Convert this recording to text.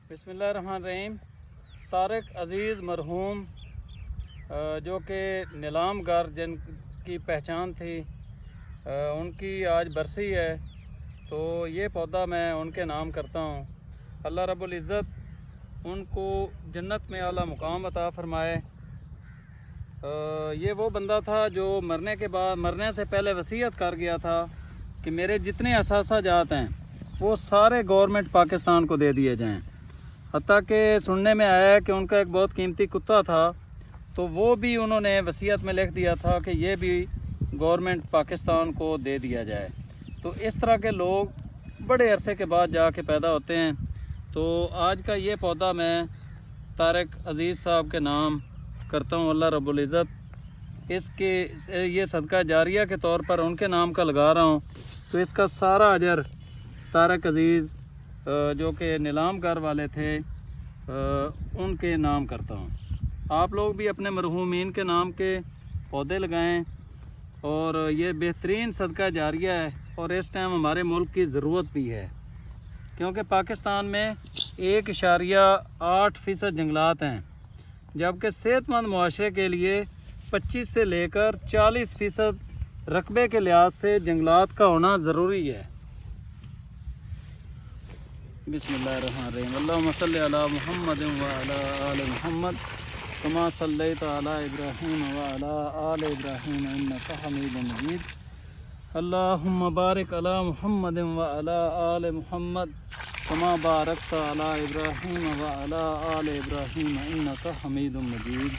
بسم اللہ الرحمن الرحیم۔ طارق عزیز مرحوم جو کہ نیلام گر جن کی پہچان تھی، ان کی آج برسی ہے، تو یہ پودا میں ان کے نام کرتا ہوں۔ اللہ رب العزت ان کو جنت میں اعلیٰ مقام عطا فرمائے۔ یہ وہ بندہ تھا جو مرنے سے پہلے وصیت کر گیا تھا کہ میرے جتنے اثاثہ جات ہیں وہ سارے گورنمنٹ پاکستان کو دے دیے جائیں۔ حتیٰ کہ سننے میں آیا ہے کہ ان کا ایک بہت قیمتی کتا تھا، تو وہ بھی انہوں نے وصیت میں لکھ دیا تھا کہ یہ بھی گورنمنٹ پاکستان کو دے دیا جائے۔ تو اس طرح کے لوگ بڑے عرصے کے بعد جا کے پیدا ہوتے ہیں۔ تو آج کا یہ پودا میں طارق عزیز صاحب کے نام کرتا ہوں۔ اللہ رب العزت اس کے یہ صدقہ جاریہ کے طور پر ان کے نام کا لگا رہا ہوں، تو اس کا سارا اجر طارق عزیز جو کہ نیلام گر والے تھے ان کے نام کرتا ہوں۔ آپ لوگ بھی اپنے مرحومین کے نام کے پودے لگائیں، اور یہ بہترین صدقہ جاریہ ہے، اور اس ٹائم ہمارے ملک کی ضرورت بھی ہے، کیونکہ پاکستان میں 1.8% جنگلات ہیں، جبکہ صحت مند معاشرے کے لیے 25 سے لے کر 40% رقبے کے لحاظ سے جنگلات کا ہونا ضروری ہے۔ بسم اللہ الرحمن الرحیم۔ اللہم صلی علی محمد وعلی آل محمد کما صلیت علی ابراہیم وعلی آل ابراہیم انک حمید مجید۔ اللہم بارک علی محمد وعلی آل محمد کما بارکت علی ابراہیم وعلی آل ابراہیم انک حمید مجید۔